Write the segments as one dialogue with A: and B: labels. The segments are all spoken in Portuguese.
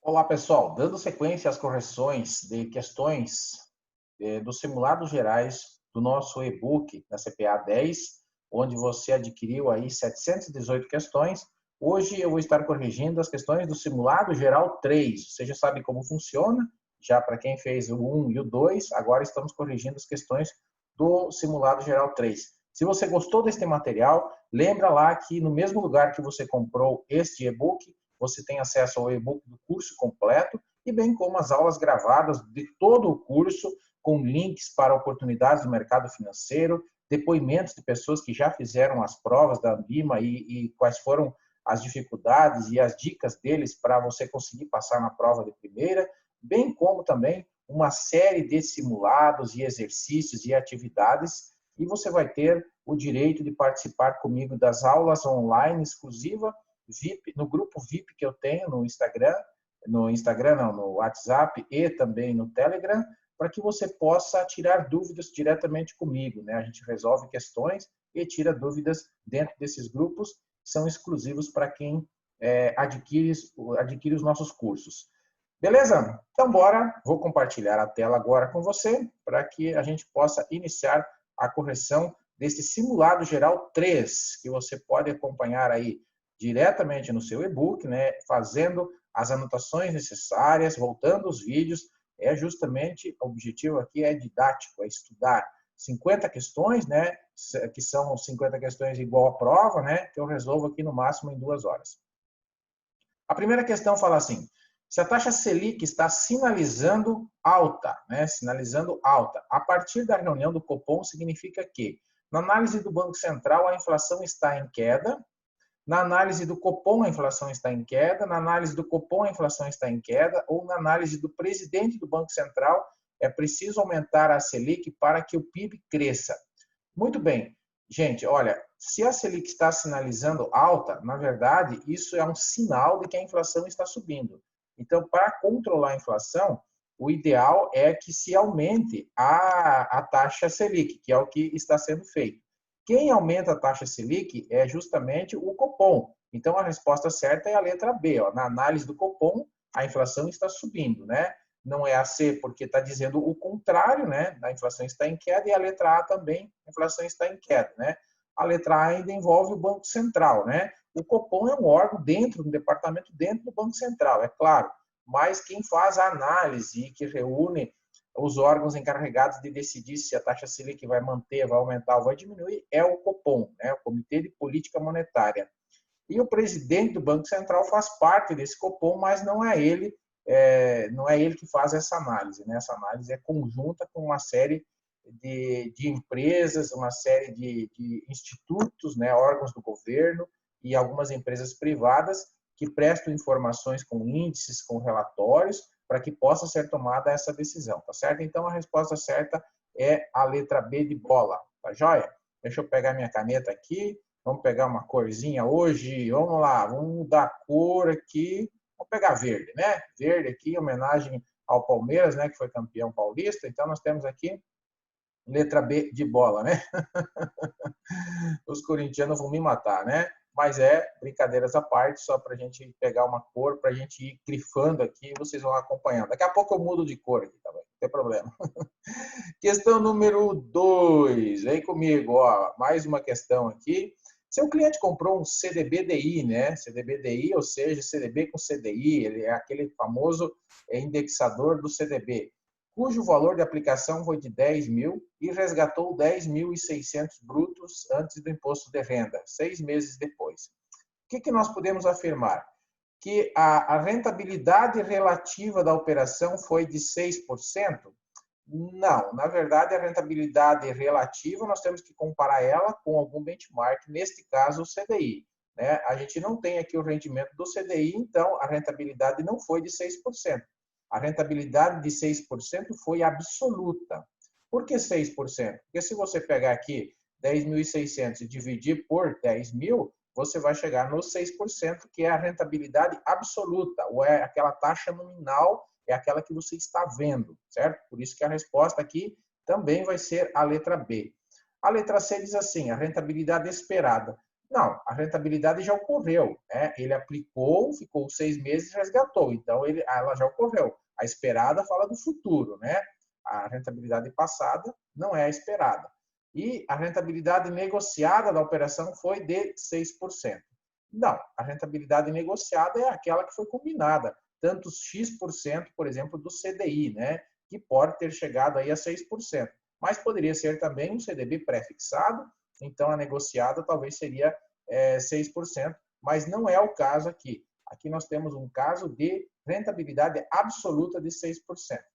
A: Olá, pessoal. Dando sequência às correções de questões dos simulados gerais do nosso e-book da CPA 10, onde você adquiriu aí 718 questões. Hoje eu vou estar corrigindo as questões do simulado geral 3. Você já sabe como funciona, já para quem fez o 1 e o 2, agora estamos corrigindo as questões do simulado geral 3. Se você gostou deste material, lembra lá que no mesmo lugar que você comprou este e-book, você tem acesso ao e-book do curso completo e bem como as aulas gravadas de todo o curso, com links para oportunidades do mercado financeiro, depoimentos de pessoas que já fizeram as provas da Ambima e quais foram as dificuldades e as dicas deles para você conseguir passar na prova de primeira, bem como também uma série de simulados e exercícios e atividades, e você vai ter o direito de participar comigo das aulas online exclusiva VIP, no grupo VIP que eu tenho no Instagram não, no WhatsApp e também no Telegram, para que você possa tirar dúvidas diretamente comigo, né? A gente resolve questões e tira dúvidas dentro desses grupos, que são exclusivos para quem adquire os nossos cursos. Beleza? Então, bora. Vou compartilhar a tela agora com você, para que a gente possa iniciar a correção desse simulado geral 3, que você pode acompanhar aí diretamente no seu e-book, né, fazendo as anotações necessárias, voltando os vídeos. É justamente, o objetivo aqui é didático, é estudar 50 questões, né, que são 50 questões igual à prova, né, que eu resolvo aqui no máximo em 2 horas. A primeira questão fala assim: se a taxa Selic está sinalizando alta, né, sinalizando alta, a partir da reunião do Copom significa que, na análise do Banco Central, a inflação está em queda. Na análise do Copom, a inflação está em queda. Na análise do Copom, a inflação está em queda. Ou na análise do presidente do Banco Central, é preciso aumentar a Selic para que o PIB cresça. Muito bem. Gente, olha, se a Selic está sinalizando alta, na verdade, isso é um sinal de que a inflação está subindo. Então, para controlar a inflação, o ideal é que se aumente a taxa Selic, que é o que está sendo feito. Quem aumenta a taxa Selic é justamente o Copom. Então, a resposta certa é a letra B. Ó. Na análise do Copom, a inflação está subindo, né? Não é a C, porque está dizendo o contrário, né? A inflação está em queda, e a letra A também, a inflação está em queda, né? A letra A ainda envolve o Banco Central, né? O Copom é um órgão dentro do departamento, dentro do Banco Central, é claro, mas quem faz a análise e que reúne os órgãos encarregados de decidir se a taxa Selic vai manter, vai aumentar ou vai diminuir, é o Copom, né? O Comitê de Política Monetária. E o presidente do Banco Central faz parte desse Copom, mas não é ele que faz essa análise, né? Essa análise é conjunta com uma série de empresas, uma série de institutos, né, órgãos do governo e algumas empresas privadas que prestam informações com índices, com relatórios, para que possa ser tomada essa decisão, tá certo? Então, a resposta certa é a letra B de bola, tá joia? Deixa eu pegar minha caneta aqui, vamos pegar uma corzinha hoje, vamos lá, vamos mudar a cor aqui, vamos pegar verde, né? Verde aqui, em homenagem ao Palmeiras, né, que foi campeão paulista. Então, nós temos aqui letra B de bola, né? Os corintianos vão me matar, né? Mas brincadeiras à parte, só para a gente pegar uma cor, para a gente ir grifando aqui, vocês vão acompanhando. Daqui a pouco eu mudo de cor aqui, tá bem? Não tem problema. Questão número 2, vem comigo, ó, mais uma questão aqui. Seu cliente comprou um CDBDI, né? CDBDI, ou seja, CDB com CDI, ele é aquele famoso indexador do CDB, cujo valor de aplicação foi de 10 mil e resgatou 10.600 brutos antes do imposto de renda, 6 meses depois. O que nós podemos afirmar? Que a rentabilidade relativa da operação foi de 6%? Não, na verdade, a rentabilidade relativa, nós temos que comparar ela com algum benchmark, neste caso o CDI. Né? A gente não tem aqui o rendimento do CDI, então a rentabilidade não foi de 6%. A rentabilidade de 6% foi absoluta. Por que 6%? Porque se você pegar aqui 10.600 e dividir por 10 mil, você vai chegar no 6%, que é a rentabilidade absoluta, ou é aquela taxa nominal, é aquela que você está vendo, certo? Por isso que a resposta aqui também vai ser a letra B. A letra C diz assim: a rentabilidade esperada. Não, a rentabilidade já ocorreu, né? Ele aplicou, ficou 6 meses e resgatou. Então, ela já ocorreu. A esperada fala do futuro, né? A rentabilidade passada não é a esperada. E a rentabilidade negociada da operação foi de 6%. Não, a rentabilidade negociada é aquela que foi combinada, tanto X%, por exemplo, do CDI, né? Que pode ter chegado aí a 6%. Mas poderia ser também um CDB pré-fixado, então a negociada talvez seria 6%, mas não é o caso aqui. Aqui nós temos um caso de rentabilidade absoluta de 6%.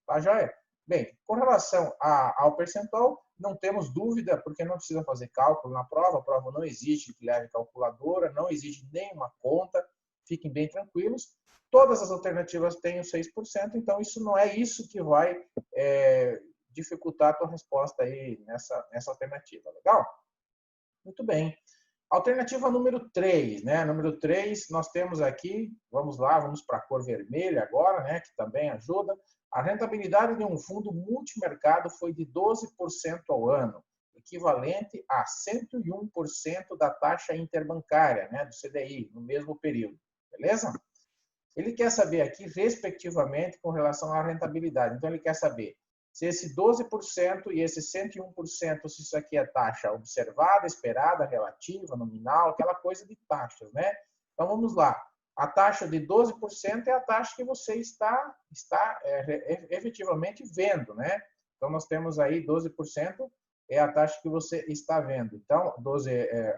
A: Tá, joia? Bem, com relação ao percentual, não temos dúvida, porque não precisa fazer cálculo na prova, a prova não exige que leve calculadora, não exige nenhuma conta, fiquem bem tranquilos. Todas as alternativas têm o 6%, então isso não é isso que vai dificultar a tua resposta aí nessa alternativa, legal? Muito bem. Alternativa número 3, né? Número 3, nós temos aqui, vamos lá, vamos para a cor vermelha agora, né? Que também ajuda. A rentabilidade de um fundo multimercado foi de 12% ao ano, equivalente a 101% da taxa interbancária, né? Do CDI, no mesmo período, beleza? Ele quer saber aqui, respectivamente, com relação à rentabilidade. Então, ele quer saber se esse 12% e esse 101%, se isso aqui é taxa observada, esperada, relativa, nominal, aquela coisa de taxas, né? Então, vamos lá. A taxa de 12% é a taxa que você está efetivamente vendo, né? Então, nós temos aí 12% é a taxa que você está vendo. Então,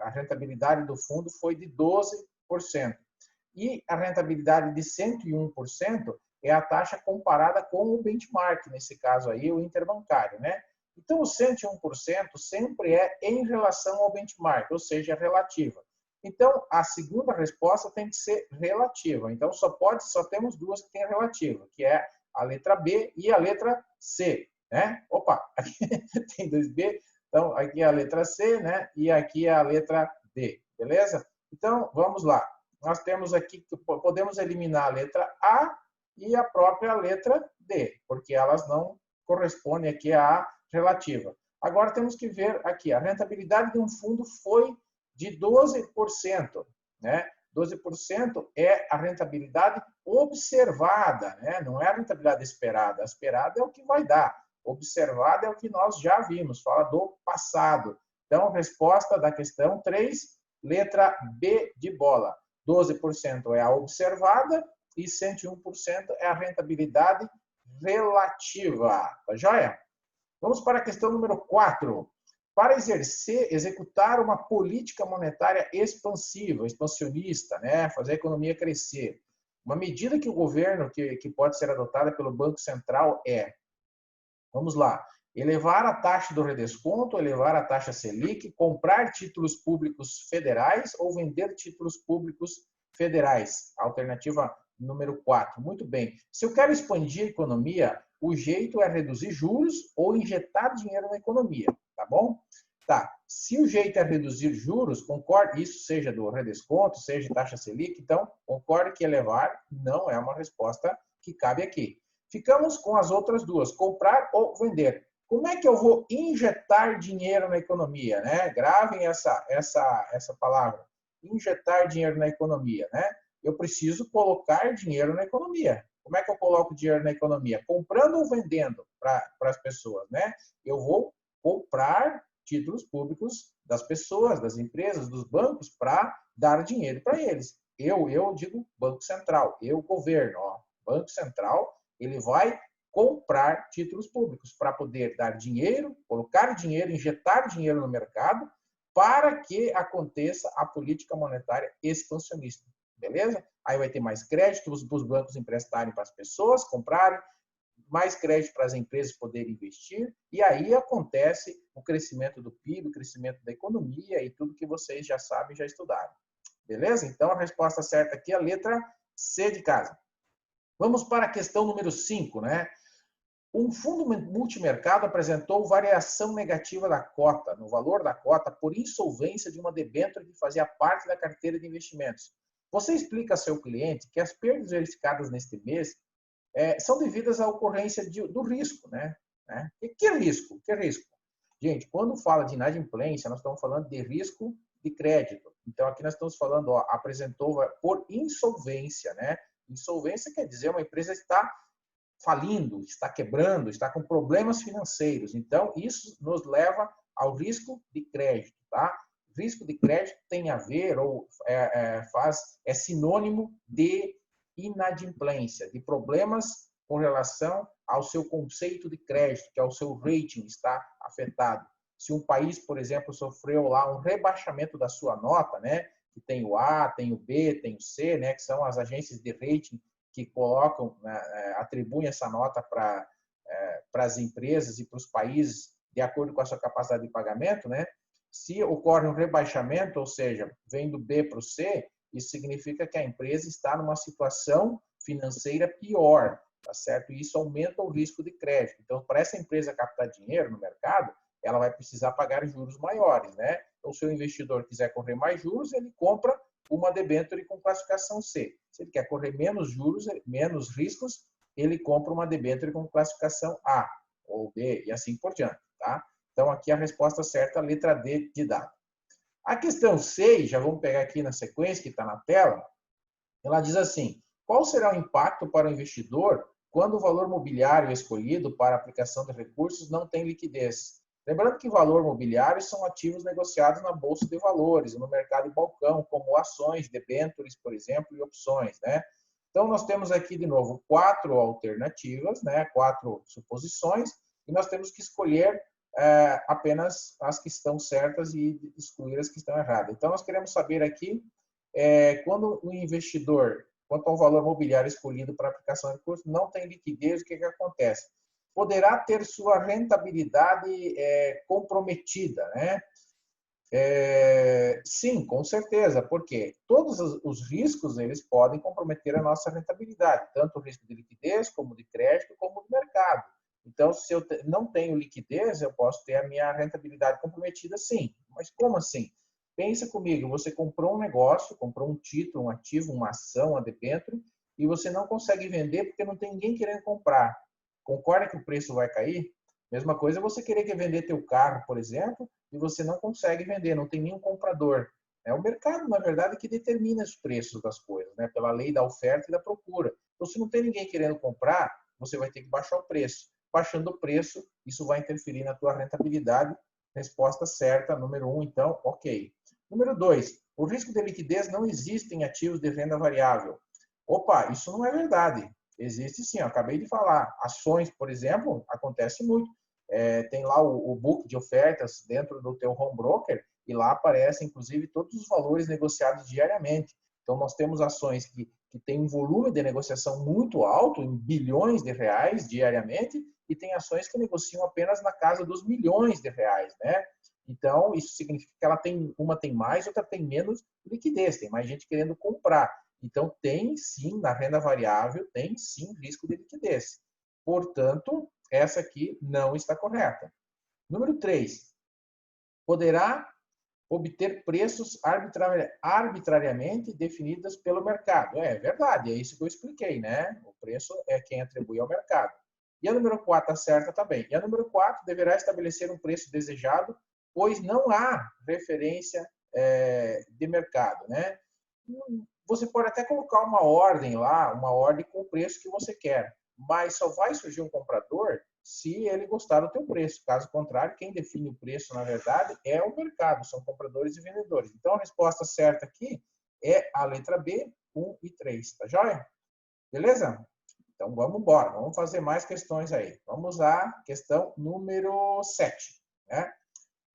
A: a rentabilidade do fundo foi de 12%. E a rentabilidade de 101% é a taxa comparada com o benchmark, nesse caso aí, o interbancário, né? Então, o 101% sempre é em relação ao benchmark, ou seja, relativa. Então, a segunda resposta tem que ser relativa. Então, só temos duas que têm relativa, que é a letra B e a letra C, né? Opa, aqui tem 2B, então aqui é a letra C, né? E aqui é a letra D, beleza? Então, vamos lá. Nós temos aqui que podemos eliminar a letra A e a própria letra D, porque elas não correspondem aqui à relativa. Agora temos que ver aqui, a rentabilidade de um fundo foi de 12%, né? 12% é a rentabilidade observada, né? Não é a rentabilidade esperada. A esperada é o que vai dar. Observada é o que nós já vimos, fala do passado. Então, resposta da questão 3, letra B de bola. 12% é a observada e 101% é a rentabilidade relativa. Tá joia? Vamos para a questão número 4. Para executar uma política monetária expansiva, expansionista, né? Fazer a economia crescer. Uma medida que o governo, que pode ser adotada pelo Banco Central vamos lá, elevar a taxa do redesconto, elevar a taxa Selic, comprar títulos públicos federais ou vender títulos públicos federais. Alternativa número 4. Muito bem. Se eu quero expandir a economia, o jeito é reduzir juros ou injetar dinheiro na economia, tá bom? Tá. Se o jeito é reduzir juros, concorde, isso seja do redesconto, seja de taxa Selic, então concorde que elevar não é uma resposta que cabe aqui. Ficamos com as outras duas, comprar ou vender. Como é que eu vou injetar dinheiro na economia, né? Gravem essa palavra. Injetar dinheiro na economia, né? Eu preciso colocar dinheiro na economia. Como é que eu coloco dinheiro na economia? Comprando ou vendendo para as pessoas, né? Eu vou comprar títulos públicos das pessoas, das empresas, dos bancos para dar dinheiro para eles. Eu digo Banco Central, governo, ó, Banco Central, ele vai comprar títulos públicos para poder dar dinheiro, colocar dinheiro, injetar dinheiro no mercado para que aconteça a política monetária expansionista. Beleza? Aí vai ter mais créditos para os bancos emprestarem para as pessoas comprarem, mais crédito para as empresas poderem investir, e aí acontece o crescimento do PIB, o crescimento da economia e tudo que vocês já sabem, já estudaram. Beleza? Então, a resposta certa aqui é a letra C de casa. Vamos para a questão número 5, né? Um fundo multimercado apresentou variação negativa da cota, no valor da cota, por insolvência de uma debênture que fazia parte da carteira de investimentos. Você explica ao seu cliente que as perdas verificadas neste mês são devidas à ocorrência do risco, né? Que risco? Que risco? Gente, quando fala de inadimplência, nós estamos falando de risco de crédito. Então, aqui nós estamos falando, ó, apresentou por insolvência, né? Insolvência quer dizer uma empresa está falindo, está quebrando, está com problemas financeiros. Então, isso nos leva ao risco de crédito, tá? Risco de crédito tem a ver, ou é sinônimo de inadimplência, de problemas com relação ao seu conceito de crédito, que é o seu rating está afetado. Se um país, por exemplo, sofreu lá um rebaixamento da sua nota, né, que tem o A, tem o B, tem o C, né, que são as agências de rating que colocam, atribuem essa nota para as empresas e para os países de acordo com a sua capacidade de pagamento, né? Se ocorre um rebaixamento, ou seja, vem do B para o C, isso significa que a empresa está numa situação financeira pior, tá certo? E isso aumenta o risco de crédito. Então, para essa empresa captar dinheiro no mercado, ela vai precisar pagar juros maiores, né? Então, se o investidor quiser correr mais juros, ele compra uma debênture com classificação C. Se ele quer correr menos juros, menos riscos, ele compra uma debênture com classificação A ou B e assim por diante, tá? Então, aqui a resposta certa, a letra D de dado. A questão 6, já vamos pegar aqui na sequência que está na tela, ela diz assim, qual será o impacto para o investidor quando o valor mobiliário escolhido para a aplicação de recursos não tem liquidez? Lembrando que valor mobiliário são ativos negociados na Bolsa de Valores, no mercado de balcão, como ações, debêntures, por exemplo, e opções, né? Então, nós temos aqui, de novo, 4 alternativas, né? 4 suposições, e nós temos que escolher apenas as que estão certas e excluir as que estão erradas. Então, nós queremos saber aqui, quando o investidor, quanto ao valor mobiliário escolhido para aplicação de recursos, não tem liquidez, o que acontece? Poderá ter sua rentabilidade comprometida, né? Sim, com certeza, porque todos os riscos eles podem comprometer a nossa rentabilidade, tanto o risco de liquidez, como de crédito, como de mercado. Então, se eu não tenho liquidez, eu posso ter a minha rentabilidade comprometida, sim. Mas como assim? Pensa comigo, você comprou um negócio, comprou um título, um ativo, uma ação, uma debênture, e você não consegue vender porque não tem ninguém querendo comprar. Concorda que o preço vai cair? Mesma coisa você querer vender teu carro, por exemplo, e você não consegue vender, não tem nenhum comprador. É o mercado, na verdade, que determina os preços das coisas, né? Pela lei da oferta e da procura. Então, se não tem ninguém querendo comprar, você vai ter que baixar o preço. Baixando o preço, isso vai interferir na tua rentabilidade. Resposta certa, número 1, então, ok. Número 2, o risco de liquidez não existe em ativos de renda variável. Opa, isso não é verdade. Existe sim, eu acabei de falar. Ações, por exemplo, acontece muito. Tem lá o book de ofertas dentro do teu home broker e lá aparecem, inclusive, todos os valores negociados diariamente. Então, nós temos ações que têm um volume de negociação muito alto, em bilhões de reais diariamente, e tem ações que negociam apenas na casa dos milhões de reais, né? Então, isso significa que uma tem mais, outra tem menos liquidez, tem mais gente querendo comprar. Então, tem sim, na renda variável, tem sim risco de liquidez. Portanto, essa aqui não está correta. Número 3, poderá obter preços arbitrariamente definidos pelo mercado. É verdade, é isso que eu expliquei, né? O preço é quem atribui ao mercado. E a número 4 está certa também. E a número 4 deverá estabelecer um preço desejado, pois não há referência de mercado, né? Você pode até colocar uma ordem lá, uma ordem com o preço que você quer, mas só vai surgir um comprador se ele gostar do teu preço. Caso contrário, quem define o preço, na verdade, é o mercado, são compradores e vendedores. Então, a resposta certa aqui é a letra B, 1 e 3, tá joia? Beleza? Então, vamos embora, vamos fazer mais questões aí. Vamos à questão número 7. Né?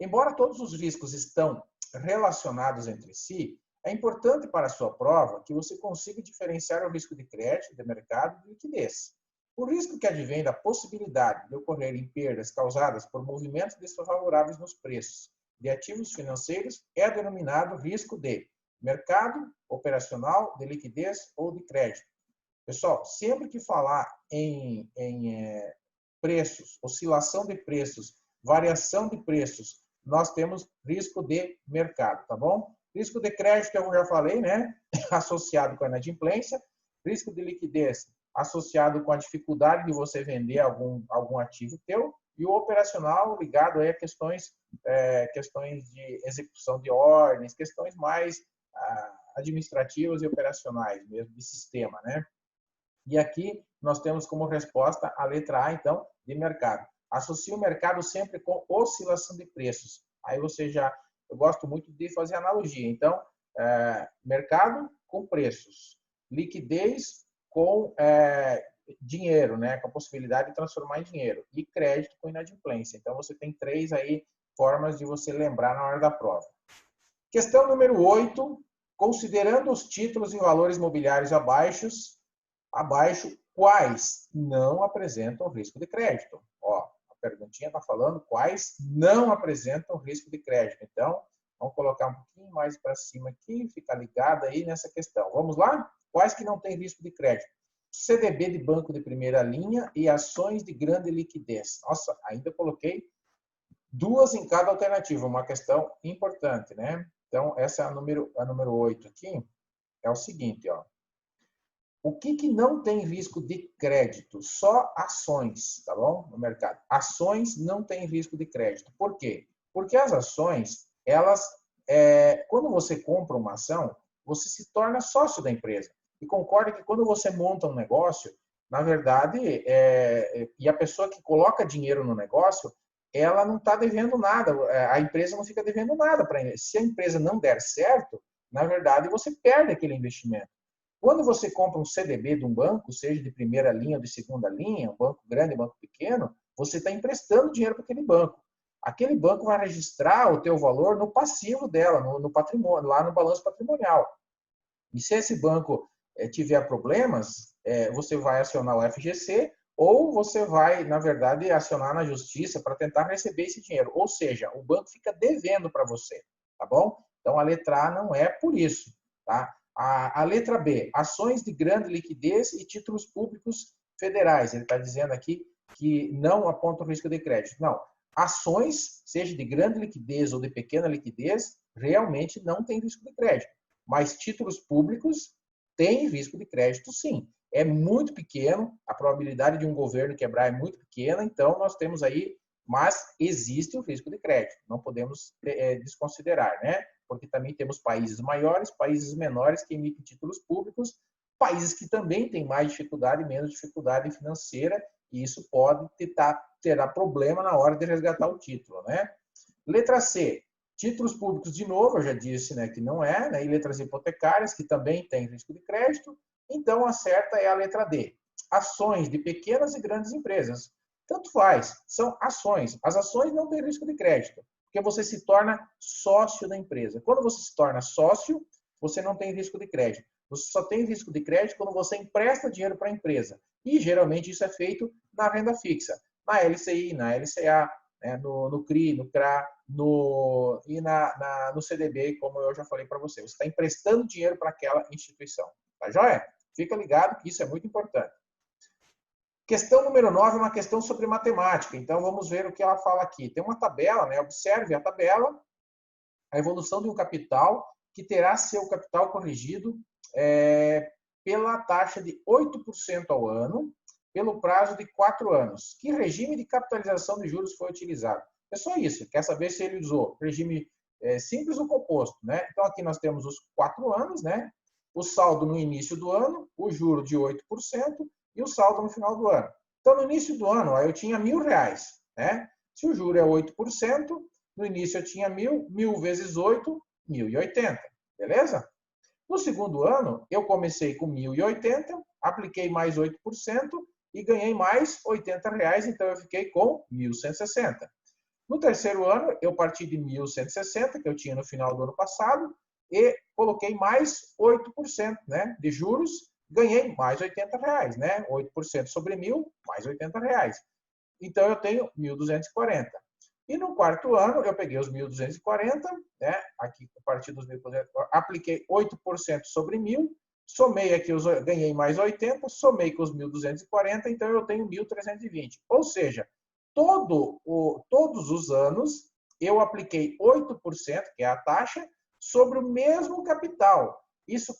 A: Embora todos os riscos estão relacionados entre si, é importante para a sua prova que você consiga diferenciar o risco de crédito, de mercado e de liquidez. O risco que advém da possibilidade de ocorrerem perdas causadas por movimentos desfavoráveis nos preços de ativos financeiros é denominado risco de mercado, operacional, de liquidez ou de crédito. Pessoal, sempre que falar em preços, oscilação de preços, variação de preços, nós temos risco de mercado, tá bom? Risco de crédito, eu já falei, né? Associado com a inadimplência. Risco de liquidez, associado com a dificuldade de você vender algum ativo teu. E o operacional, ligado aí a questões questões de execução de ordens, questões mais administrativas e operacionais mesmo, de sistema, né? E aqui nós temos como resposta a letra A, então, de mercado. Associa o mercado sempre com oscilação de preços. Aí você já, eu gosto muito de fazer analogia. Então, mercado com preços, liquidez com dinheiro, né, com a possibilidade de transformar em dinheiro, e crédito com inadimplência. Então, você tem 3 aí formas de você lembrar na hora da prova. Questão número 8, considerando os títulos e valores mobiliários abaixo, quais não apresentam risco de crédito? Ó, a perguntinha está falando quais não apresentam risco de crédito. Então, vamos colocar um pouquinho mais para cima aqui, ficar ligado aí nessa questão. Vamos lá? Quais que não têm risco de crédito? CDB de banco de primeira linha e ações de grande liquidez. Nossa, ainda coloquei 2 em cada alternativa, uma questão importante, né? Então, essa é a número 8 aqui. É o seguinte, ó. O que não tem risco de crédito? Só ações, tá bom? No mercado. Ações não têm risco de crédito. Por quê? Porque as ações, elas, quando você compra uma ação, você se torna sócio da empresa. E concorda que quando você monta um negócio, na verdade, e a pessoa que coloca dinheiro no negócio, ela não está devendo nada, a empresa não fica devendo nada para ele. Se a empresa não der certo, na verdade, você perde aquele investimento. Quando você compra um CDB de um banco, seja de primeira linha ou de segunda linha, um banco grande, um banco pequeno, você está emprestando dinheiro para aquele banco. Aquele banco vai registrar o teu valor no passivo dela, no patrimônio, lá no balanço patrimonial. E se esse banco tiver problemas, você vai acionar o FGC ou você vai, na verdade, acionar na justiça para tentar receber esse dinheiro. Ou seja, o banco fica devendo para você, tá bom? Então, a letra A não é por isso, tá? A letra B, ações de grande liquidez e títulos públicos federais. Ele está dizendo aqui que não aponta o risco de crédito. Não, ações, seja de grande liquidez ou de pequena liquidez, realmente não tem risco de crédito. Mas títulos públicos têm risco de crédito, sim. É muito pequeno, a probabilidade de um governo quebrar é muito pequena, então nós temos aí, mas existe o risco de crédito, não podemos desconsiderar, né? Porque também temos países maiores, países menores que emitem títulos públicos, países que também têm mais dificuldade, menos dificuldade financeira, e isso pode terá problema na hora de resgatar o título, né? Letra C, títulos públicos, de novo, eu já disse, né, que não é, né? E letras hipotecárias, que também têm risco de crédito, então a certa é a letra D. Ações de pequenas e grandes empresas. Tanto faz, são ações. As ações não têm risco de crédito, porque você se torna sócio da empresa. Quando você se torna sócio, você não tem risco de crédito. Você só tem risco de crédito quando você empresta dinheiro para a empresa. E geralmente isso é feito na renda fixa, na LCI, na LCA, né, no CRI, no CRA, e no CDB, como eu já falei para você. Você está emprestando dinheiro para aquela instituição. Tá joia? Fica ligado que isso é muito importante. Questão número 9 é uma questão sobre matemática. Então, vamos ver o que ela fala aqui. Tem uma tabela, né? Observe a tabela, a evolução de um capital que terá seu capital corrigido pela taxa de 8% ao ano, pelo prazo de 4 anos. Que regime de capitalização de juros foi utilizado? É só isso. Quer saber se ele usou regime simples ou composto, né? Então, aqui nós temos os 4 anos, né? O saldo no início do ano, o juro de 8% e o saldo no final do ano. Então, no início do ano, eu tinha R$1.000, né? Se o juro é 8%, no início eu tinha 1.000 vezes 8, 1.080, beleza? No segundo ano, eu comecei com 1.080, apliquei mais 8% e ganhei mais R$80, então eu fiquei com 1.160. No terceiro ano, eu parti de 1.160, que eu tinha no final do ano passado, e coloquei mais 8%, né, de juros, ganhei mais R$80, né? 8% sobre 1.000, mais R$80. Então, eu tenho 1.240. E no quarto ano, eu peguei os 1.240, né? Aqui, a partir dos 1.240, apliquei 8% sobre 1.000, somei aqui, ganhei mais 80, somei com os 1.240, então eu tenho 1.320. Ou seja, todos os anos, eu apliquei 8%, que é a taxa, sobre o mesmo capital.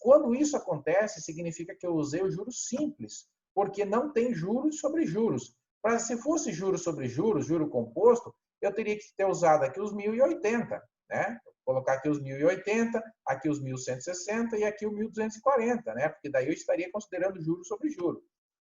A: Quando isso acontece, significa que eu usei o juro simples, porque não tem juros sobre juros. Se fosse juros sobre juros, juro composto, eu teria que ter usado aqui os 1.080, né? Vou colocar aqui os 1.080, aqui os 1.160 e aqui o 1.240, né? Porque daí eu estaria considerando juros sobre juros.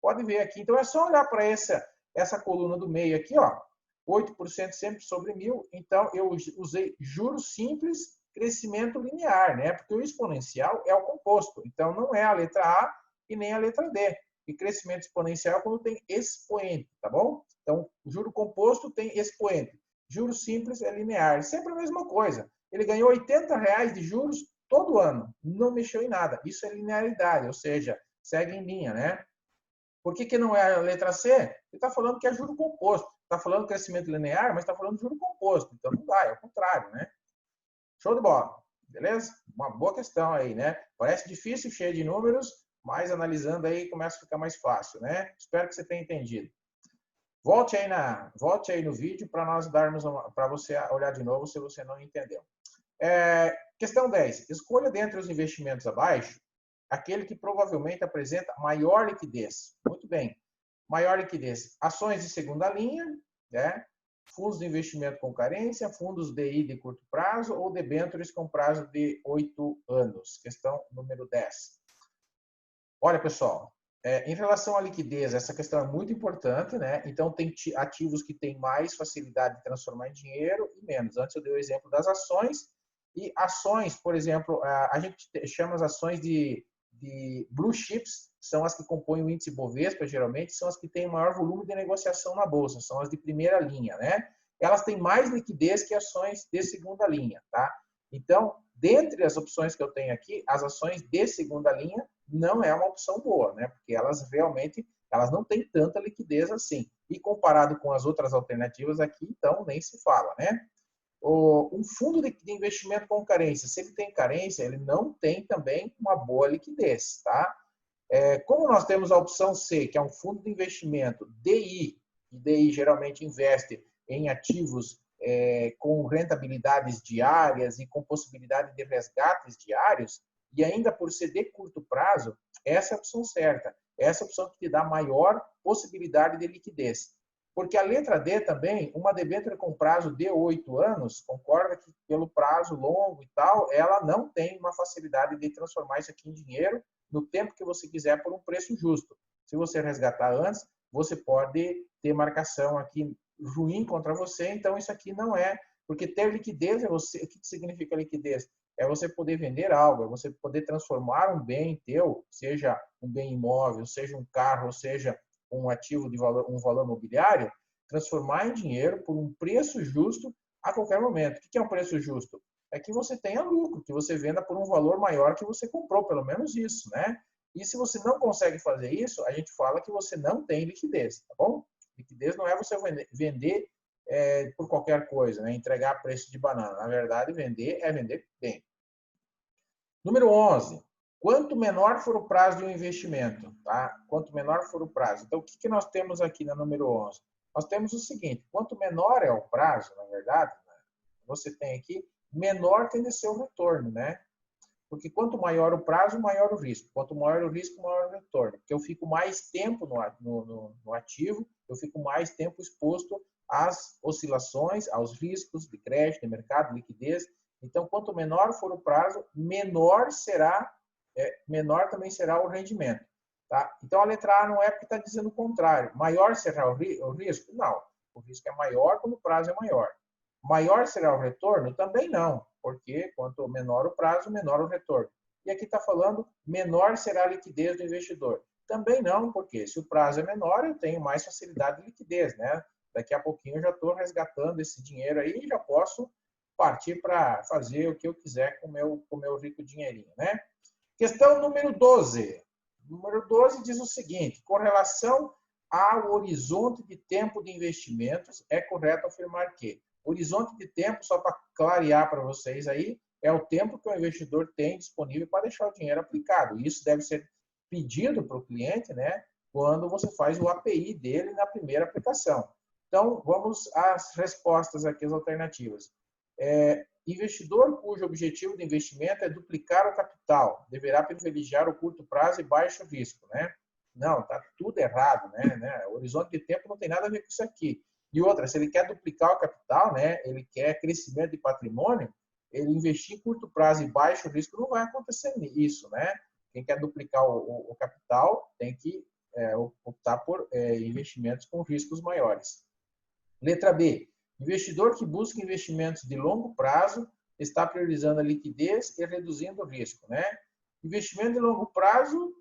A: Pode ver aqui. Então, é só olhar para essa coluna do meio aqui, ó. 8% sempre sobre 1.000. Então, eu usei juros simples, crescimento linear, né? Porque o exponencial é o composto. Então, não é a letra A e nem a letra D. E crescimento exponencial é quando tem expoente, tá bom? Então, juro composto tem expoente. Juros simples é linear. Sempre a mesma coisa. Ele ganhou R$80 de juros todo ano. Não mexeu em nada. Isso é linearidade, ou seja, segue em linha, né? Por que não é a letra C? Ele está falando que é juro composto. Está falando crescimento linear, mas está falando juro composto. Então não dá, é o contrário, né? Show de bola. Beleza? Uma boa questão aí, né? Parece difícil, cheio de números, mas analisando aí começa a ficar mais fácil, né? Espero que você tenha entendido. Volte aí no vídeo para nós darmos para você olhar de novo se você não entendeu. Questão 10. Escolha dentre os investimentos abaixo aquele que provavelmente apresenta maior liquidez. Muito bem. Maior liquidez. Ações de segunda linha, né? Fundos de investimento com carência, fundos DI de curto prazo ou debêntures com prazo de 8 anos. Questão número 10. Olha, pessoal, em relação à liquidez, essa questão é muito importante, né? Então, tem ativos que têm mais facilidade de transformar em dinheiro e menos. Antes eu dei o exemplo das ações. E ações, por exemplo, a gente chama as ações de blue chips, são as que compõem o índice Bovespa, geralmente, são as que têm maior volume de negociação na bolsa, são as de primeira linha, né? Elas têm mais liquidez que ações de segunda linha, tá? Então, dentre as opções que eu tenho aqui, as ações de segunda linha não é uma opção boa, né? Porque elas realmente, elas não têm tanta liquidez assim. E comparado com as outras alternativas aqui, então, nem se fala, né? Um fundo de investimento com carência, se ele tem carência, ele não tem também uma boa liquidez, tá? Como nós temos a opção C, que é um fundo de investimento DI, e DI geralmente investe em ativos com rentabilidades diárias e com possibilidade de resgates diários, e ainda por ser de curto prazo, essa é a opção certa. Essa é a opção que te dá maior possibilidade de liquidez. Porque a letra D também, uma debênture com prazo de 8 anos, concorda que pelo prazo longo e tal, ela não tem uma facilidade de transformar isso aqui em dinheiro no tempo que você quiser por um preço justo. Se você resgatar antes, você pode ter marcação aqui ruim contra você, então isso aqui não é, porque ter liquidez é você, o que significa liquidez? É você poder vender algo, é você poder transformar um bem teu, seja um bem imóvel, seja um carro, seja um ativo de valor, um valor mobiliário, transformar em dinheiro por um preço justo a qualquer momento. O que é um preço justo? É que você tenha lucro, que você venda por um valor maior que você comprou, pelo menos isso, né? E se você não consegue fazer isso, a gente fala que você não tem liquidez, tá bom? Liquidez não é você vender por qualquer coisa, né? Entregar a preço de banana. Na verdade, vender é vender bem. Número 11. Quanto menor for o prazo de um investimento, tá? Quanto menor for o prazo. Então, o que nós temos aqui na número 11? Nós temos o seguinte, quanto menor é o prazo, na verdade, você tem aqui, menor tende a ser o retorno, né? Porque quanto maior o prazo, maior o risco. Quanto maior o risco, maior o retorno. Porque eu fico mais tempo no ativo, eu fico mais tempo exposto às oscilações, aos riscos de crédito, de mercado, de liquidez. Então, quanto menor for o prazo, menor também será o rendimento. Tá? Então, a letra A não é porque está dizendo o contrário. Maior será o risco? Não. O risco é maior quando o prazo é maior. Maior será o retorno? Também não, porque quanto menor o prazo, menor o retorno. E aqui está falando, menor será a liquidez do investidor. Também não, porque se o prazo é menor, eu tenho mais facilidade de liquidez, né? Daqui a pouquinho eu já estou resgatando esse dinheiro aí e já posso partir para fazer o que eu quiser com o meu rico dinheirinho, né? Questão número 12. Número 12 diz o seguinte, com relação ao horizonte de tempo de investimentos, é correto afirmar que horizonte de tempo, só para clarear para vocês aí, é o tempo que o investidor tem disponível para deixar o dinheiro aplicado. Isso deve ser pedido para o cliente, né, quando você faz o API dele na primeira aplicação. Então, vamos às respostas aqui, as alternativas. Investidor cujo objetivo de investimento é duplicar o capital, deverá privilegiar o curto prazo e baixo risco, né? Não, tá tudo errado, né? O horizonte de tempo não tem nada a ver com isso aqui. E outra, se ele quer duplicar o capital, né, ele quer crescimento de patrimônio, ele investir em curto prazo e baixo risco, não vai acontecer isso, né? Quem quer duplicar o capital tem que optar por investimentos com riscos maiores. Letra B. Investidor que busca investimentos de longo prazo está priorizando a liquidez e reduzindo o risco, né? Investimento de longo prazo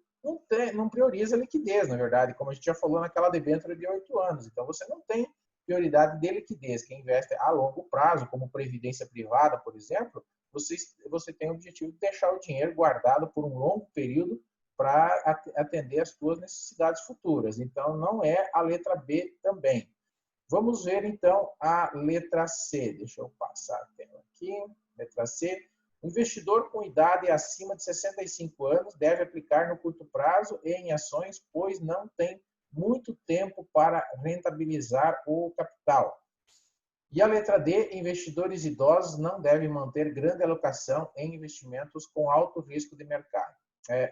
A: não prioriza a liquidez, na verdade, como a gente já falou naquela debênture de 8 anos. Então, você não tem prioridade de liquidez. Quem investe a longo prazo, como previdência privada, por exemplo, você tem o objetivo de deixar o dinheiro guardado por um longo período para atender às suas necessidades futuras. Então, não é a letra B também. Vamos ver, então, a letra C. Deixa eu passar a tela aqui. Letra C. O investidor com idade acima de 65 anos deve aplicar no curto prazo e em ações, pois não tem muito tempo para rentabilizar o capital. E a letra D, investidores idosos não devem manter grande alocação em investimentos com alto risco de mercado.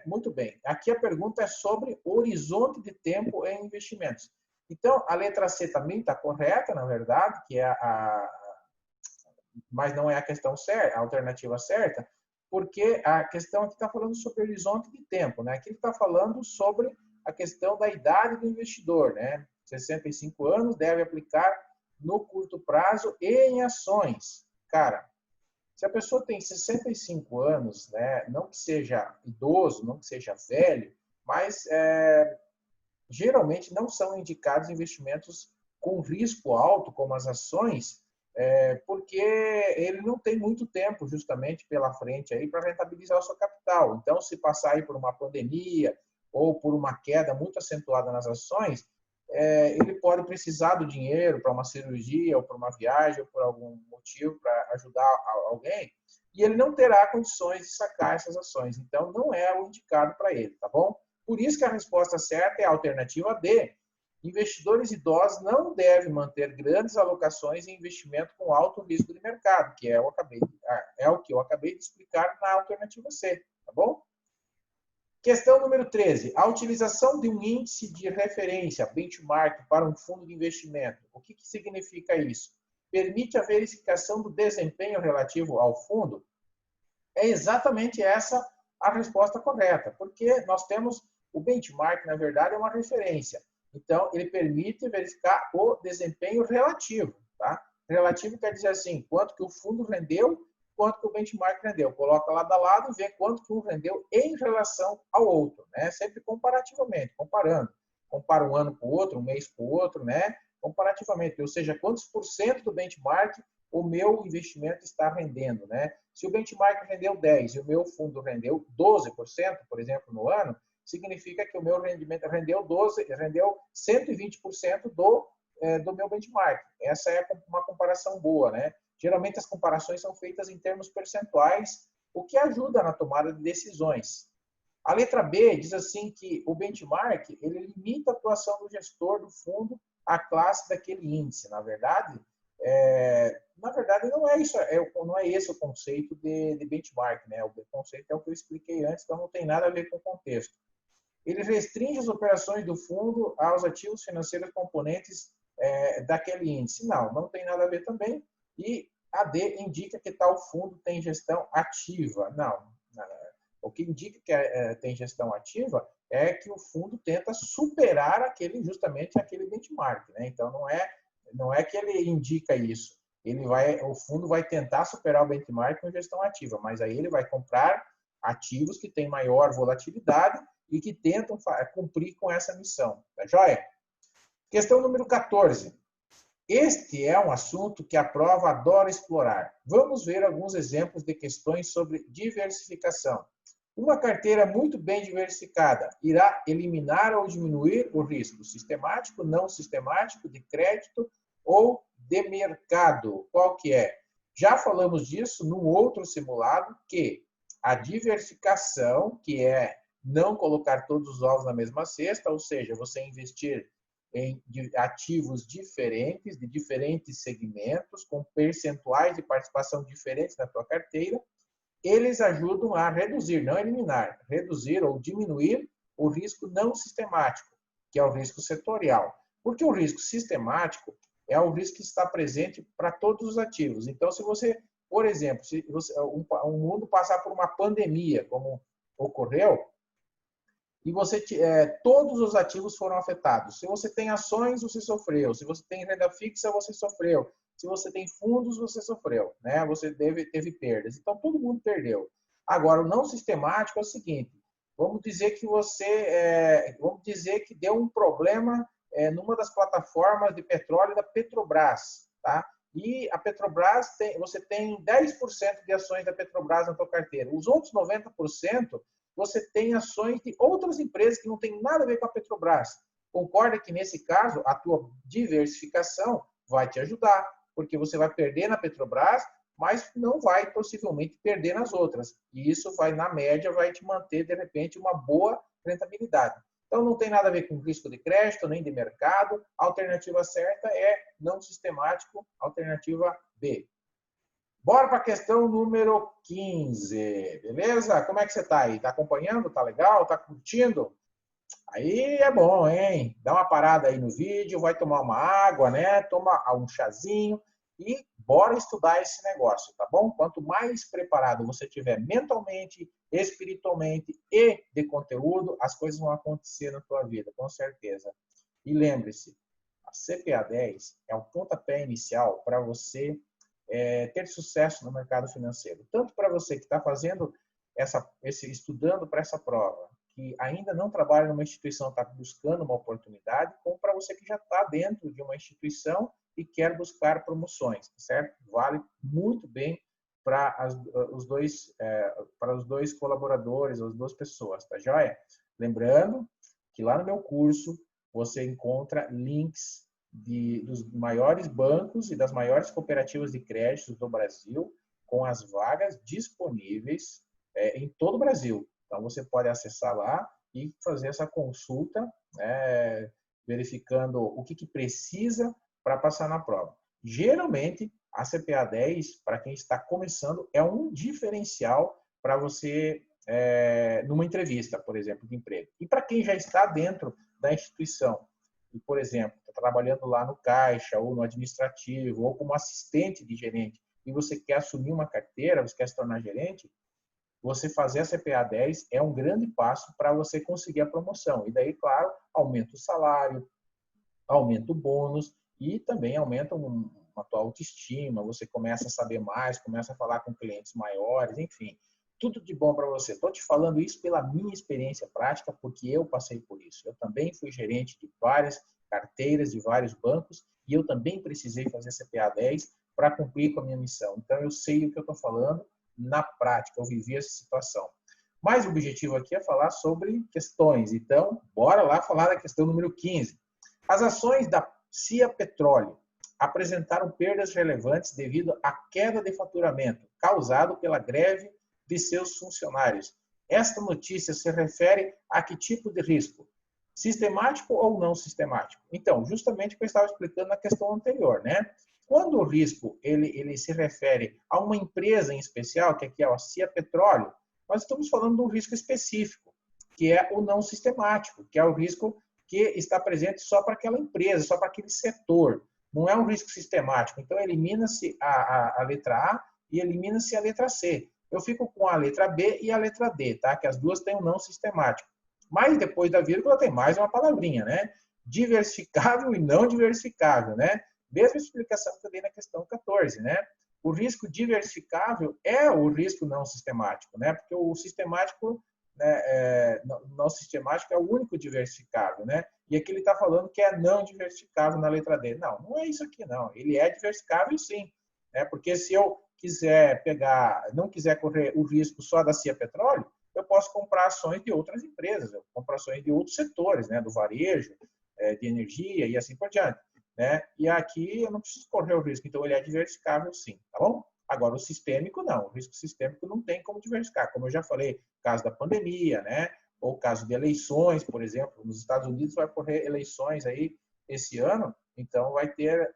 A: Muito bem, aqui a pergunta é sobre horizonte de tempo em investimentos. Então, a letra C também está correta, na verdade, que é mas não é a questão certa, a alternativa certa, porque a questão aqui está falando sobre horizonte de tempo, né? Aqui ele está falando sobre a questão da idade do investidor, né? 65 anos, deve aplicar no curto prazo e em ações. Cara, se a pessoa tem 65 anos, né, não que seja idoso, não que seja velho, mas geralmente não são indicados investimentos com risco alto, como as ações, porque ele não tem muito tempo justamente pela frente aí para rentabilizar o seu capital. Então, se passar aí por uma pandemia ou por uma queda muito acentuada nas ações, ele pode precisar do dinheiro para uma cirurgia ou para uma viagem ou por algum motivo para ajudar alguém, e ele não terá condições de sacar essas ações. Então, não é o indicado para ele, tá bom? Por isso que a resposta certa é a alternativa D. Investidores idosos não devem manter grandes alocações em investimento com alto risco de mercado, que é o que eu acabei de explicar na alternativa C, tá bom? Questão número 13. A utilização de um índice de referência, benchmark, para um fundo de investimento. O que significa isso? Permite a verificação do desempenho relativo ao fundo? É exatamente essa a resposta correta, porque nós temos o benchmark, na verdade, é uma referência. Então, ele permite verificar o desempenho relativo, tá? Relativo quer dizer assim, quanto que o fundo rendeu, quanto que o benchmark rendeu. Coloca lado a lado e vê quanto que um rendeu em relação ao outro, né? Sempre comparativamente, comparando. Compara um ano com o outro, um mês com o outro, né? Comparativamente, ou seja, quantos por cento do benchmark o meu investimento está rendendo, né? Se o benchmark rendeu 10 e o meu fundo rendeu 12%, por exemplo, no ano, significa que o meu rendimento rendeu 120% do meu benchmark. Essa é uma comparação boa, né? Geralmente as comparações são feitas em termos percentuais, o que ajuda na tomada de decisões. A letra B diz assim que o benchmark ele limita a atuação do gestor do fundo à classe daquele índice. Na verdade, não é isso, não é esse o conceito de benchmark, né? O conceito é o que eu expliquei antes, então não tem nada a ver com o contexto. Ele restringe as operações do fundo aos ativos financeiros componentes daquele índice. Não tem nada a ver também. E a D indica que tal fundo tem gestão ativa. Não. O que indica que tem gestão ativa é que o fundo tenta superar justamente aquele benchmark, né? Então, não é que ele indica isso. O fundo vai tentar superar o benchmark com gestão ativa, mas aí ele vai comprar ativos que têm maior volatilidade e que tentam cumprir com essa missão. Tá joia? Questão número 14. Este é um assunto que a prova adora explorar. Vamos ver alguns exemplos de questões sobre diversificação. Uma carteira muito bem diversificada irá eliminar ou diminuir o risco sistemático, não sistemático, de crédito ou de mercado. Qual que é? Já falamos disso num outro simulado, que a diversificação, que é não colocar todos os ovos na mesma cesta, ou seja, você investir em ativos diferentes, de diferentes segmentos, com percentuais de participação diferentes na tua carteira, eles ajudam a reduzir, não eliminar, reduzir ou diminuir o risco não sistemático, que é o risco setorial. Porque o risco sistemático, é o risco que está presente para todos os ativos. Então, se você, por exemplo, se o mundo passar por uma pandemia, como ocorreu, e você todos os ativos foram afetados. Se você tem ações, você sofreu. Se você tem renda fixa, você sofreu. Se você tem fundos, você sofreu, né? Você teve perdas. Então, todo mundo perdeu. Agora, o não sistemático é o seguinte: vamos dizer que vamos dizer que deu um problema numa das plataformas de petróleo da Petrobras, tá? E a Petrobras você tem 10% de ações da Petrobras na tua carteira. Os outros 90% você tem ações de outras empresas que não tem nada a ver com a Petrobras. Concorda que, nesse caso, a tua diversificação vai te ajudar, porque você vai perder na Petrobras, mas não vai, possivelmente, perder nas outras. E isso vai, na média, vai te manter, de repente, uma boa rentabilidade. Então, não tem nada a ver com risco de crédito, nem de mercado. A alternativa certa é não sistemático, alternativa B. Bora para a questão número 15, beleza? Como é que você está aí? Está acompanhando? Está legal? Está curtindo? Aí é bom, hein? Dá uma parada aí no vídeo, vai tomar uma água, né? Toma um chazinho e bora estudar esse negócio, tá bom? Quanto mais preparado você tiver mentalmente, espiritualmente e de conteúdo, as coisas vão acontecer na tua vida, com certeza. E lembre-se, a CPA 10 é o pontapé inicial para você ter sucesso no mercado financeiro. Tanto para você que está fazendo estudando para essa prova, que ainda não trabalha numa instituição, está buscando uma oportunidade, como para você que já está dentro de uma instituição e quer buscar promoções, certo? Vale muito bem para os dois colaboradores, as duas pessoas, tá joia? Lembrando que lá no meu curso você encontra links dos maiores bancos e das maiores cooperativas de crédito do Brasil, com as vagas disponíveis em todo o Brasil. Então, você pode acessar lá e fazer essa consulta, verificando o que precisa para passar na prova. Geralmente, a CPA 10, para quem está começando, é um diferencial para você numa entrevista, por exemplo, de emprego. E para quem já está dentro da instituição, e, por exemplo, está trabalhando lá no caixa, ou no administrativo, ou como assistente de gerente, e você quer assumir uma carteira, você quer se tornar gerente, você fazer a CPA 10 é um grande passo para você conseguir a promoção. E daí, claro, aumenta o salário, aumenta o bônus e também aumenta a tua autoestima, você começa a saber mais, começa a falar com clientes maiores, enfim. Tudo de bom para você. Estou te falando isso pela minha experiência prática, porque eu passei por isso. Eu também fui gerente de várias carteiras, de vários bancos, e eu também precisei fazer CPA 10 para cumprir com a minha missão. Então, eu sei o que eu estou falando na prática, eu vivi essa situação. Mas o objetivo aqui é falar sobre questões. Então, bora lá falar da questão número 15. As ações da CIA Petróleo apresentaram perdas relevantes devido à queda de faturamento causado pela greve de seus funcionários. Esta notícia se refere a que tipo de risco? Sistemático ou não sistemático? Então, justamente o que eu estava explicando na questão anterior, né? Quando o risco ele se refere a uma empresa em especial, que aqui é a CIA Petróleo, nós estamos falando de um risco específico, que é o não sistemático, que é o risco que está presente só para aquela empresa, só para aquele setor. Não é um risco sistemático. Então, elimina-se a letra A e elimina-se a letra C. Eu fico com a letra B e a letra D, tá? Que as duas têm um não sistemático. Mas depois da vírgula tem mais uma palavrinha, né? Diversificável e não diversificável, né? Mesma explicação que eu dei na questão 14, né? O risco diversificável é o risco não sistemático, né? Porque o sistemático, né, não sistemático é o único diversificável, né? E aqui ele está falando que é não diversificável na letra D. Não, não é isso aqui, não. Ele é diversificável, sim. Né? Porque se eu quiser não quiser correr o risco só da CIA Petróleo, eu posso comprar ações de outras empresas, eu compro ações de outros setores, né? Do varejo, de energia e assim por diante. Né? E aqui eu não preciso correr o risco, então ele é diversificável sim, tá bom? Agora, o sistêmico não, o risco sistêmico não tem como diversificar, como eu já falei, caso da pandemia, né? Ou caso de eleições, por exemplo, nos Estados Unidos vai ocorrer eleições aí esse ano, então vai ter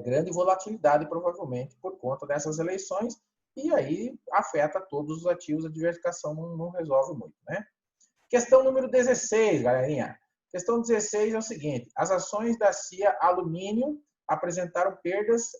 A: grande volatilidade provavelmente por conta dessas eleições e aí afeta todos os ativos, a diversificação não resolve muito, né? Questão número 16, galerinha. Questão 16 é o seguinte: as ações da CIA Alumínio apresentaram perdas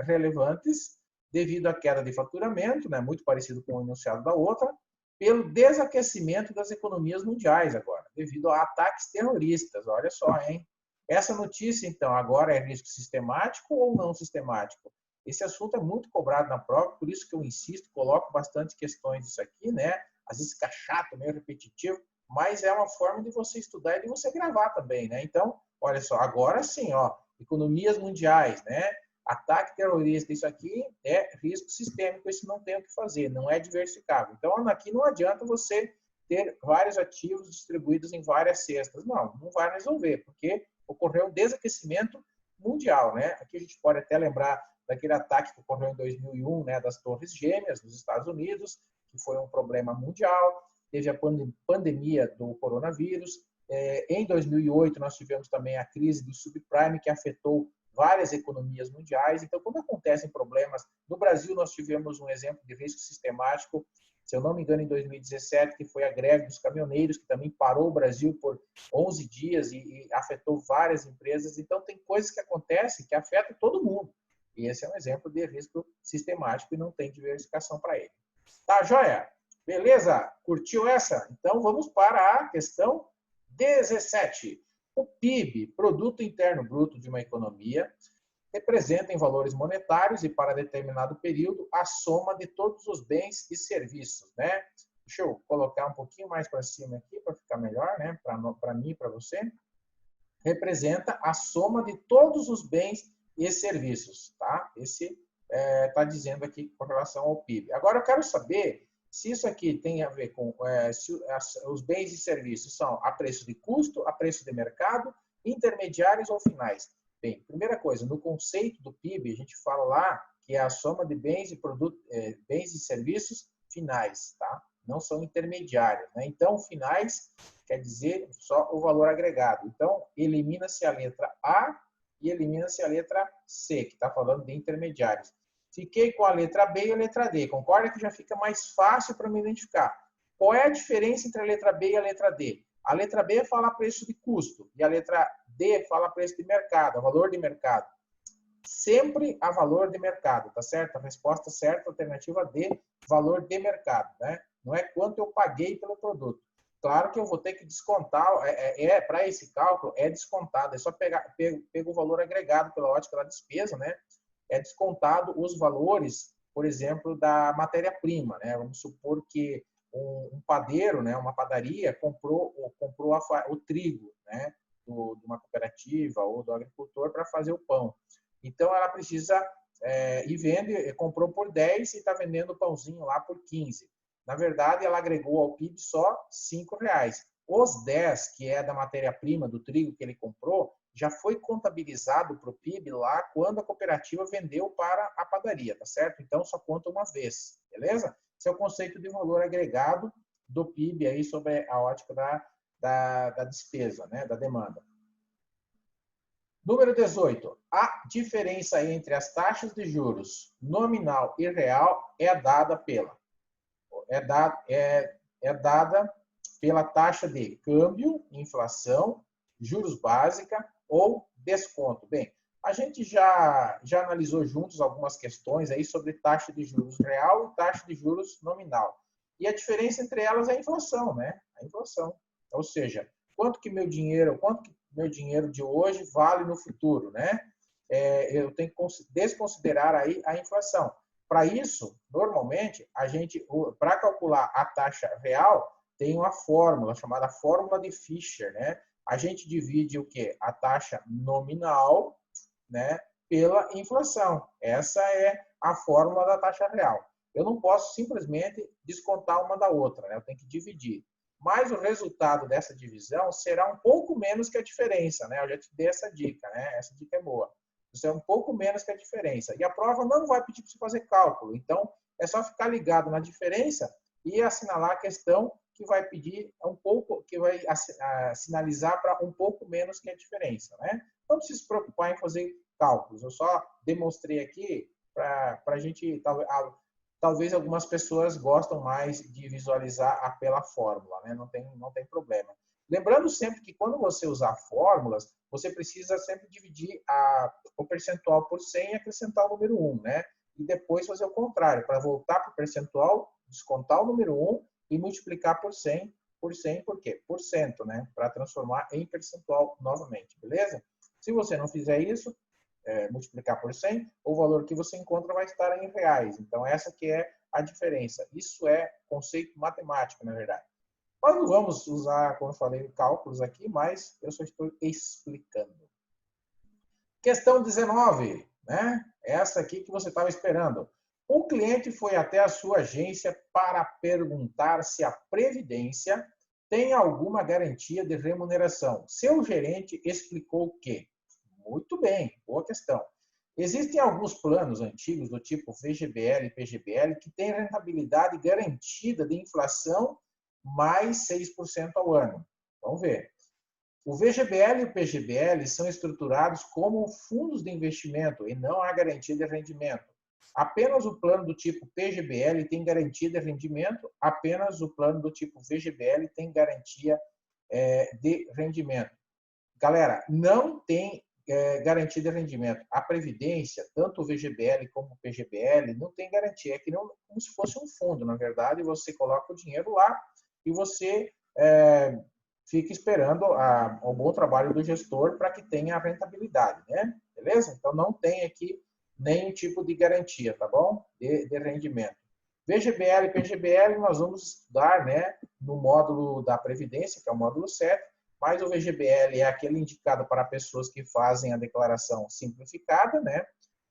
A: relevantes devido à queda de faturamento, né, muito parecido com o enunciado da outra, pelo desaquecimento das economias mundiais agora, devido a ataques terroristas. Olha só, hein? Essa notícia, então, agora é risco sistemático ou não sistemático? Esse assunto é muito cobrado na prova, por isso que eu insisto, coloco bastante questões disso aqui, né? Às vezes fica chato, meio repetitivo, mas é uma forma de você estudar e de você gravar também, né? Então, olha só, agora sim, ó, economias mundiais, né? Ataque terrorista, isso aqui é risco sistêmico, isso não tem o que fazer, não é diversificável. Então, aqui não adianta você ter vários ativos distribuídos em várias cestas. Não vai resolver, porque ocorreu um desaquecimento mundial, né? Aqui a gente pode até lembrar daquele ataque que ocorreu em 2001, né, das Torres Gêmeas nos Estados Unidos, que foi um problema mundial. Teve a pandemia do coronavírus. Em 2008, nós tivemos também a crise do subprime, que afetou várias economias mundiais. Então, quando acontecem problemas, no Brasil nós tivemos um exemplo de risco sistemático, se eu não me engano, em 2017, que foi a greve dos caminhoneiros, que também parou o Brasil por 11 dias e afetou várias empresas. Então, tem coisas que acontecem que afetam todo mundo. E esse é um exemplo de risco sistemático e não tem diversificação para ele. Tá, joia? Beleza? Curtiu essa? Então, vamos para a questão 17. O PIB, Produto Interno Bruto de uma economia, representa em valores monetários e para determinado período a soma de todos os bens e serviços, né? Deixa eu colocar um pouquinho mais para cima aqui para ficar melhor, né? Para mim e para você. Representa a soma de todos os bens e serviços, tá? Esse está dizendo aqui com relação ao PIB. Agora eu quero saber se isso aqui tem a ver com se os bens e serviços são a preço de custo, a preço de mercado, intermediários ou finais. Bem, primeira coisa, no conceito do PIB, a gente fala lá que é a soma de bens e serviços finais, tá? Não são intermediários, né? Então, finais quer dizer só o valor agregado. Então, elimina-se a letra A e elimina-se a letra C, que está falando de intermediários. Fiquei com a letra B e a letra D. Concorda que já fica mais fácil para me identificar? Qual é a diferença entre a letra B e a letra D? A letra B fala preço de custo e a letra D fala preço de mercado, valor de mercado. Sempre a valor de mercado, tá certo? A resposta certa, alternativa D, valor de mercado, né? Não é quanto eu paguei pelo produto. Claro que eu vou ter que descontar, para esse cálculo é descontado, é só pego o valor agregado pela ótica da despesa, né? É descontado os valores, por exemplo, da matéria-prima, né? Vamos supor que um padeiro, né, uma padaria, comprou o trigo, né, de uma cooperativa ou do agricultor para fazer o pão. Então, ela precisa e vende, comprou por 10 e está vendendo o pãozinho lá por 15. Na verdade, ela agregou ao PIB só R$5. Os 10, que é da matéria-prima, do trigo que ele comprou, já foi contabilizado para o PIB lá quando a cooperativa vendeu para a padaria, tá certo? Então, só conta uma vez, beleza? Esse é o conceito de valor agregado do PIB aí sobre a ótica da despesa, né, da demanda. Número 18. A diferença entre as taxas de juros nominal e real é dada pela taxa de câmbio, inflação, juros básica ou desconto. Bem, a gente já analisou juntos algumas questões aí sobre taxa de juros real e taxa de juros nominal. E a diferença entre elas é a inflação, né? A inflação. Ou seja, quanto que meu dinheiro de hoje vale no futuro, né? Eu tenho que desconsiderar aí a inflação. Para isso, normalmente, para calcular a taxa real, tem uma fórmula chamada fórmula de Fischer, né? A gente divide o quê? A taxa nominal, né, pela inflação. Essa é a fórmula da taxa real. Eu não posso simplesmente descontar uma da outra, né? Eu tenho que dividir. Mas o resultado dessa divisão será um pouco menos que a diferença, né? Eu já te dei essa dica, né? Essa dica é boa. Isso é um pouco menos que a diferença. E a prova não vai pedir para você fazer cálculo. Então, é só ficar ligado na diferença e assinalar a questão que vai pedir um pouco, que vai sinalizar para um pouco menos que a diferença, né? Não precisa se preocupar em fazer cálculos. Eu só demonstrei aqui para a gente, talvez algumas pessoas gostam mais de visualizar pela fórmula, né? Não tem problema. Lembrando sempre que quando você usar fórmulas, você precisa sempre dividir o percentual por 100 e acrescentar o número 1, né? E depois fazer o contrário, para voltar para o percentual, descontar o número 1 e multiplicar por 100. Por 100, por quê? Por cento, né? Para transformar em percentual novamente, beleza? Se você não fizer isso, multiplicar por 100, o valor que você encontra vai estar em reais. Então, essa que é a diferença. Isso é conceito matemático, na verdade. Nós não vamos usar, como eu falei, cálculos aqui, mas eu só estou explicando. Questão 19, né? Essa aqui que você estava esperando. Um cliente foi até a sua agência para perguntar se a Previdência tem alguma garantia de remuneração. Seu gerente explicou que, muito bem, boa questão. Existem alguns planos antigos do tipo VGBL e PGBL que têm rentabilidade garantida de inflação mais 6% ao ano. Vamos ver. O VGBL e o PGBL são estruturados como fundos de investimento e não há garantia de rendimento. Apenas o plano do tipo PGBL tem garantia de rendimento, apenas o plano do tipo VGBL tem garantia de rendimento. Galera, não tem garantia de rendimento. A Previdência, tanto o VGBL como o PGBL, não tem garantia. É que não, como se fosse um fundo, na verdade, você coloca o dinheiro lá e você fica esperando o bom trabalho do gestor para que tenha a rentabilidade, né? Beleza? Então, não tem aqui nenhum tipo de garantia, tá bom? De rendimento. VGBL e PGBL nós vamos estudar, né, no módulo da Previdência, que é o módulo 7, mas o VGBL é aquele indicado para pessoas que fazem a declaração simplificada, né?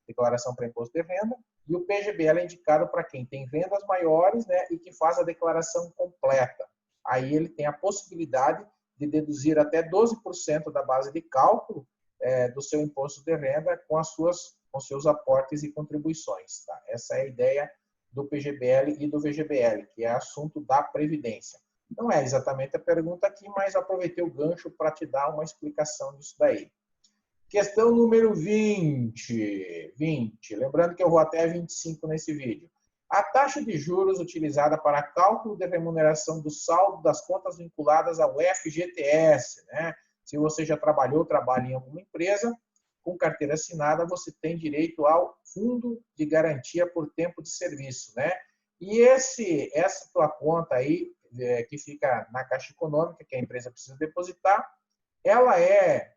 A: Declaração para imposto de renda, e o PGBL é indicado para quem tem rendas maiores, né, e que faz a declaração completa. Aí ele tem a possibilidade de deduzir até 12% da base de cálculo do seu imposto de renda com seus aportes e contribuições. Tá? Essa é a ideia do PGBL e do VGBL, que é assunto da Previdência. Não é exatamente a pergunta aqui, mas aproveitei o gancho para te dar uma explicação disso daí. Questão número 20. Lembrando que eu vou até 25 nesse vídeo. A taxa de juros utilizada para cálculo de remuneração do saldo das contas vinculadas ao FGTS, né? Se você já trabalha em alguma empresa, com carteira assinada, você tem direito ao Fundo de Garantia por Tempo de Serviço, né? E essa tua conta aí, que fica na Caixa Econômica, que a empresa precisa depositar, ela é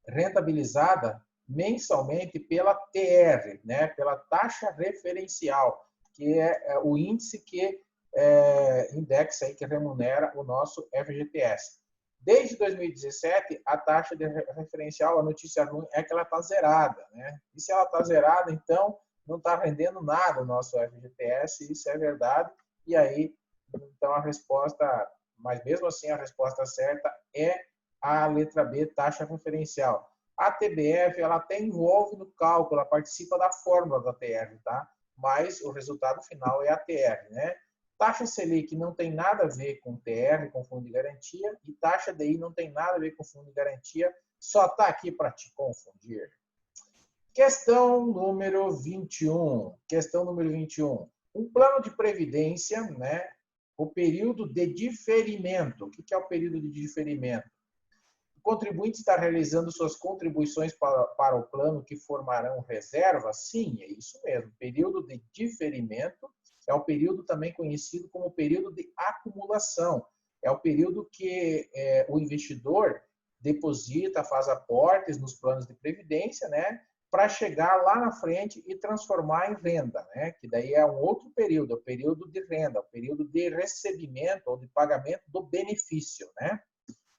A: rentabilizada mensalmente pela TR, né? Pela taxa referencial, que é o índice que indexa aí, que remunera o nosso FGTS. Desde 2017, a taxa de referencial, a notícia ruim é que ela está zerada, né? E se ela está zerada, então não está rendendo nada o nosso FGTS, isso é verdade. E aí, então a resposta, mas mesmo assim a resposta certa é a letra B, taxa referencial. A TBF, ela até envolve no cálculo, ela participa da fórmula da TR, tá? Mas o resultado final é a TR, né? Taxa Selic não tem nada a ver com TR, com fundo de garantia, e taxa DI não tem nada a ver com fundo de garantia, só está aqui para te confundir. Questão número 21. Questão número 21. Um plano de previdência, né? O período de diferimento. O que é o período de diferimento? O contribuinte está realizando suas contribuições para o plano que formarão reserva? Sim, é isso mesmo. Período de diferimento é o período também conhecido como período de acumulação. É o período que o investidor deposita, faz aportes nos planos de previdência, né, para chegar lá na frente e transformar em renda, né, que daí é um outro período, é o período de renda, o período de recebimento ou de pagamento do benefício, né.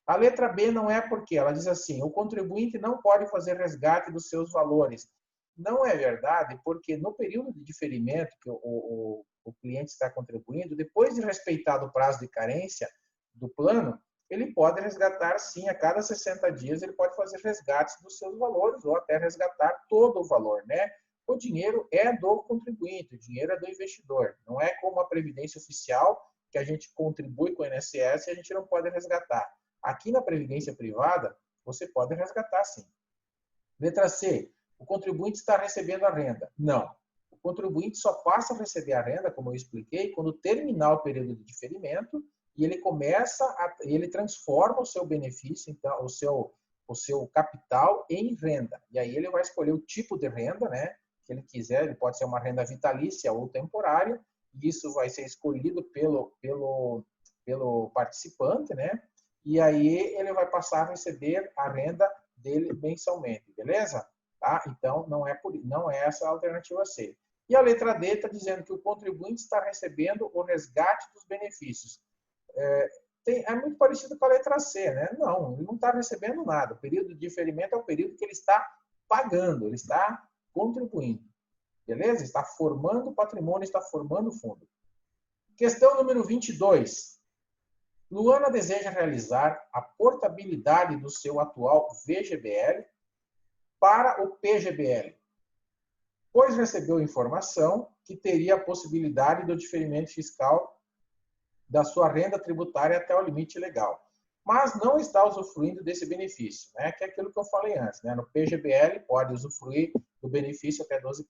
A: A letra B não é porque ela diz assim, o contribuinte não pode fazer resgate dos seus valores. Não é verdade, porque no período de diferimento que o cliente está contribuindo, depois de respeitado o prazo de carência do plano, ele pode resgatar sim, a cada 60 dias ele pode fazer resgates dos seus valores ou até resgatar todo o valor, né? O dinheiro é do contribuinte, o dinheiro é do investidor. Não é como a previdência oficial, que a gente contribui com o INSS e a gente não pode resgatar. Aqui na previdência privada, você pode resgatar sim. Letra C. O contribuinte está recebendo a renda. Não. O contribuinte só passa a receber a renda, como eu expliquei, quando terminar o período de diferimento e ele transforma o seu benefício, então o seu capital em renda. E aí ele vai escolher o tipo de renda, né, que ele quiser, ele pode ser uma renda vitalícia ou temporária, e isso vai ser escolhido pelo participante, né? E aí ele vai passar a receber a renda dele mensalmente, beleza? Tá? Então não é essa a alternativa C. E a letra D está dizendo que o contribuinte está recebendo o resgate dos benefícios. É muito parecido com a letra C, né? Não, ele não está recebendo nada. O período de diferimento é o período que ele está pagando, ele está contribuindo. Beleza? Está formando patrimônio, está formando fundo. Questão número 22. Luana deseja realizar a portabilidade do seu atual VGBL para o PGBL, pois recebeu informação que teria a possibilidade do diferimento fiscal da sua renda tributária até o limite legal, mas não está usufruindo desse benefício, né? Que é aquilo que eu falei antes, né? No PGBL pode usufruir do benefício até 12%.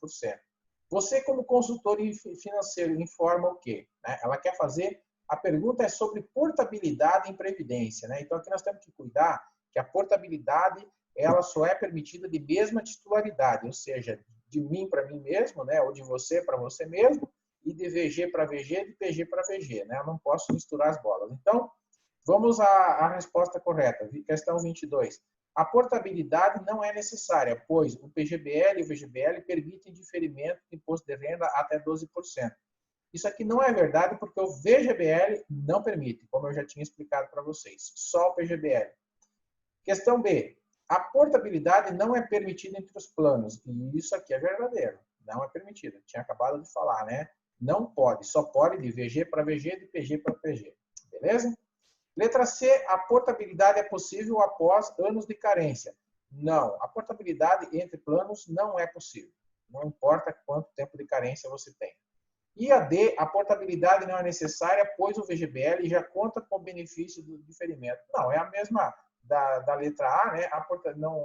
A: Você, como consultor financeiro, informa o quê? Né? Ela quer fazer, a pergunta é sobre portabilidade em previdência, né? Então aqui nós temos que cuidar que a portabilidade ela só é permitida de mesma titularidade, ou seja, de mim para mim mesmo, né? Ou de você para você mesmo, e de VG para VG, de PG para VG, né? Eu não posso misturar as bolas. Então, vamos à resposta correta. Questão 22. A portabilidade não é necessária, pois o PGBL e o VGBL permitem diferimento de imposto de renda até 12%. Isso aqui não é verdade porque o VGBL não permite, como eu já tinha explicado para vocês. Só o PGBL. Questão B. A portabilidade não é permitida entre os planos. E isso aqui é verdadeiro. Não é permitida. Tinha acabado de falar, né? Não pode. Só pode de VG para VG, de PG para PG. Beleza? Letra C. A portabilidade é possível após anos de carência. Não. A portabilidade entre planos não é possível. Não importa quanto tempo de carência você tem. E a D. A portabilidade não é necessária, pois o VGBL já conta com o benefício do diferimento. Não, é a mesma da letra A, né?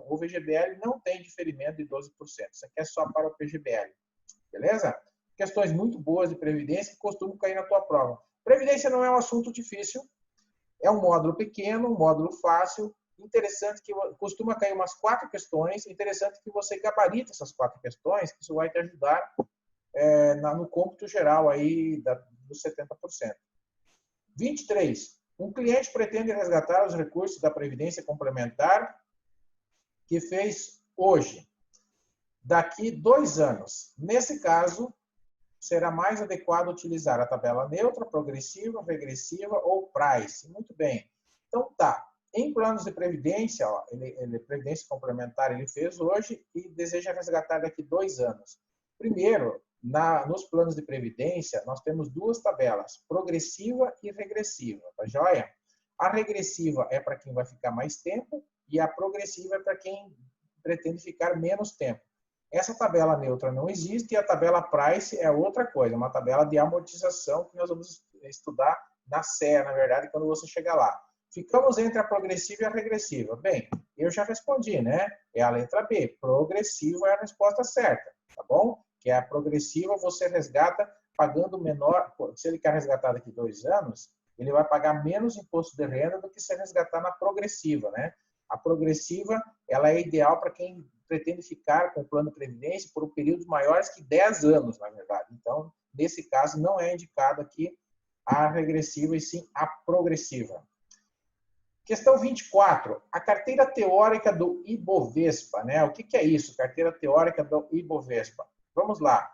A: O VGBL não tem diferimento de 12%. Isso aqui é só para o PGBL. Beleza? Questões muito boas de previdência que costumam cair na tua prova. Previdência não é um assunto difícil. É um módulo pequeno, um módulo fácil. Interessante que costuma cair umas 4 questões. Interessante que você gabarite essas 4 questões, que isso vai te ajudar no cômputo geral aí dos 70%. 23. Um cliente pretende resgatar os recursos da Previdência Complementar que fez hoje, daqui 2 anos. Nesse caso, será mais adequado utilizar a tabela neutra, progressiva, regressiva ou price. Muito bem. Então, tá. Em planos de previdência, ó, previdência complementar ele fez hoje e deseja resgatar daqui 2 anos. Primeiro, nos planos de previdência, nós temos 2 tabelas, progressiva e regressiva, tá joia? A regressiva é para quem vai ficar mais tempo e a progressiva é para quem pretende ficar menos tempo. Essa tabela neutra não existe e a tabela price é outra coisa, uma tabela de amortização que nós vamos estudar na CEA, na verdade, quando você chegar lá. Ficamos entre a progressiva e a regressiva. Bem, eu já respondi, né? É a letra B. Progressiva é a resposta certa, tá bom? Que é a progressiva, você resgata pagando menor. Se ele quer resgatar daqui 2 anos, ele vai pagar menos imposto de renda do que se resgatar na progressiva, né? A progressiva, ela é ideal para quem pretende ficar com o plano de previdência por períodos maiores que 10 anos, na verdade. Então, nesse caso, não é indicado aqui a regressiva e sim a progressiva. Questão 24. A carteira teórica do Ibovespa, né? O que é isso? Carteira teórica do Ibovespa. Vamos lá.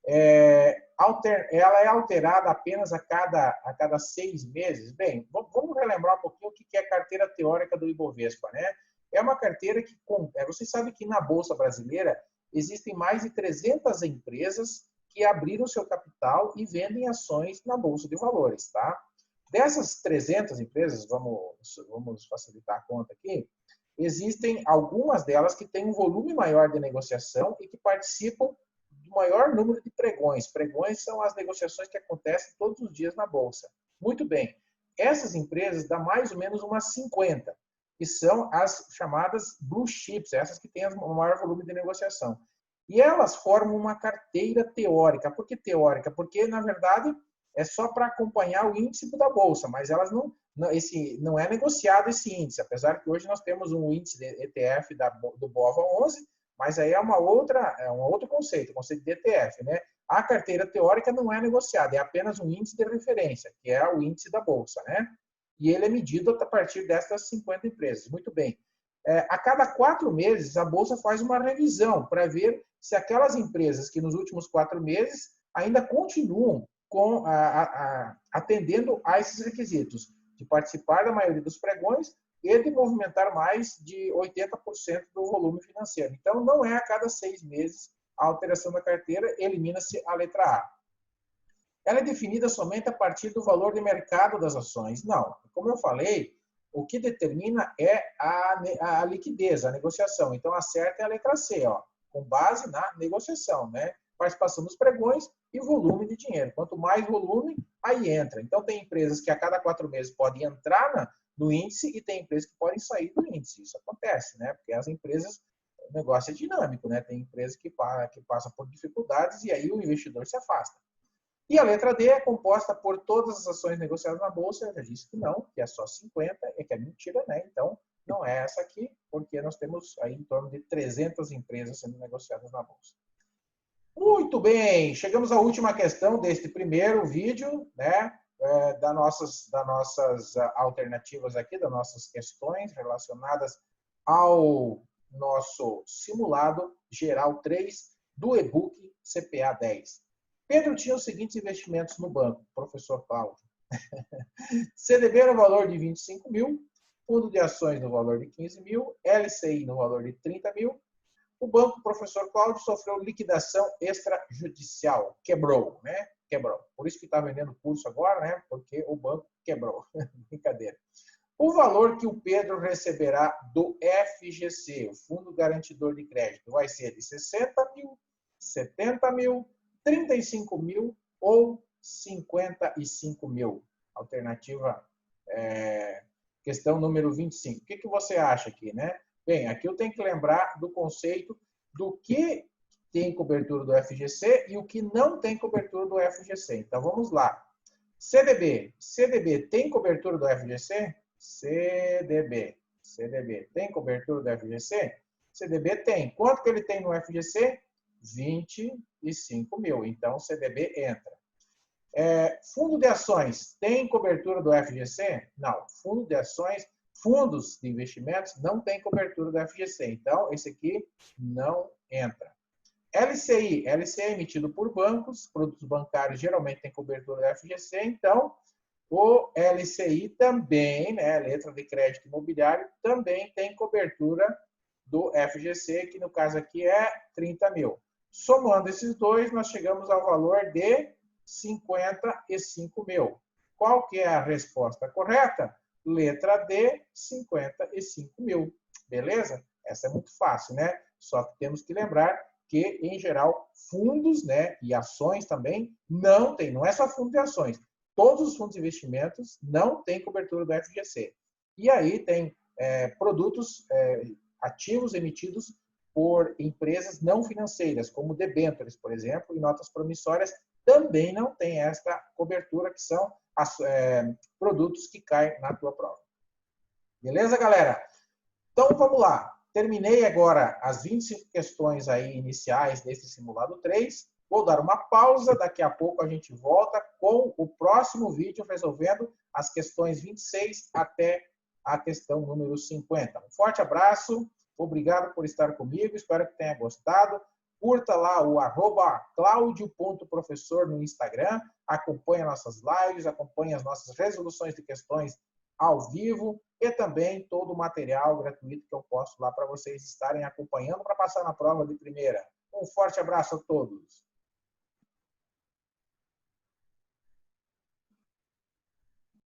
A: Ela é alterada apenas a cada 6 meses? Bem, vamos relembrar um pouquinho o que é a carteira teórica do Ibovespa, né? É uma carteira que... Vocês sabem que na Bolsa Brasileira existem mais de 300 empresas que abriram seu capital e vendem ações na Bolsa de Valores, tá? Dessas 300 empresas, vamos facilitar a conta aqui, existem algumas delas que têm um volume maior de negociação e que participam do maior número de pregões. Pregões são as negociações que acontecem todos os dias na Bolsa. Muito bem. Essas empresas dão mais ou menos umas 50, que são as chamadas blue chips, essas que têm o maior volume de negociação. E elas formam uma carteira teórica. Por que teórica? Porque, na verdade, é só para acompanhar o índice da Bolsa, mas elas não é negociado esse índice, apesar que hoje nós temos um índice de ETF do BOVA11, mas aí é um outro conceito, o conceito de ETF, né? A carteira teórica não é negociada, é apenas um índice de referência, que é o índice da Bolsa, né? E ele é medido a partir dessas 50 empresas. Muito bem. A cada 4 meses, a Bolsa faz uma revisão para ver se aquelas empresas que nos últimos 4 meses ainda continuam atendendo a esses requisitos, de participar da maioria dos pregões e de movimentar mais de 80% do volume financeiro. Então, não é a cada 6 meses a alteração da carteira, elimina-se a letra A. Ela é definida somente a partir do valor de mercado das ações. Não, como eu falei, o que determina é a liquidez, a negociação. Então, a certa é a letra C, ó, com base na negociação, né? Participação dos pregões e volume de dinheiro. Quanto mais volume, aí entra. Então, tem empresas que a cada 4 meses podem entrar no índice e tem empresas que podem sair do índice. Isso acontece, né? Porque as empresas, o negócio é dinâmico, né? Tem empresas que passam por dificuldades e aí o investidor se afasta. E a letra D é composta por todas as ações negociadas na Bolsa. Eu já disse que não, que é só 50, é que é mentira, né? Então, não é essa aqui, porque nós temos aí em torno de 300 empresas sendo negociadas na Bolsa. Muito bem, chegamos à última questão deste primeiro vídeo, né? Das nossas alternativas aqui, das nossas questões relacionadas ao nosso simulado geral 3 do e-book CPA 10. Pedro tinha os seguintes investimentos no banco, professor Cláudio. CDB no valor de 25 mil, fundo de ações no valor de 15 mil, LCI no valor de 30 mil. O banco, professor Cláudio, sofreu liquidação extrajudicial. Quebrou, né? Quebrou. Por isso que está vendendo curso agora, né? Porque o banco quebrou. Brincadeira. O valor que o Pedro receberá do FGC, o Fundo Garantidor de Crédito, vai ser de 60 mil, 70 mil, 35 mil ou 55 mil. Alternativa, questão número 25. O que você acha aqui, né? Bem, aqui eu tenho que lembrar do conceito do que tem cobertura do FGC e o que não tem cobertura do FGC. Então, vamos lá. CDB. CDB tem cobertura do FGC? CDB. CDB tem cobertura do FGC? CDB tem. Quanto que ele tem no FGC? 25 mil. Então, o CDB entra. Fundo de ações tem cobertura do FGC? Não. Fundo de ações, fundos de investimentos não tem cobertura do FGC. Então, esse aqui não entra. LCI. LCI é emitido por bancos. Produtos bancários geralmente tem cobertura do FGC. Então, o LCI também, né, letra de crédito imobiliário, também tem cobertura do FGC, que no caso aqui é 30 mil. Somando esses dois, nós chegamos ao valor de 55 mil. Qual que é a resposta correta? Letra D, 55 mil. Beleza? Essa é muito fácil, né? Só que temos que lembrar que, em geral, fundos, né, e ações também não tem. Não é só fundo de ações. Todos os fundos de investimentos não têm cobertura do FGC. E aí tem produtos ativos emitidos por empresas não financeiras, como debêntures, por exemplo, e notas promissórias também não tem esta cobertura, que são produtos que caem na tua prova. Beleza, galera? Então, vamos lá. Terminei agora as 25 questões aí iniciais desse simulado 3. Vou dar uma pausa, daqui a pouco a gente volta com o próximo vídeo resolvendo as questões 26 até a questão número 50. Um forte abraço, obrigado por estar comigo, espero que tenha gostado. Curta lá o @claudio.professor no Instagram, acompanhe nossas lives, acompanhe as nossas resoluções de questões ao vivo e também todo o material gratuito que eu posto lá para vocês estarem acompanhando para passar na prova de primeira. Um forte abraço a todos.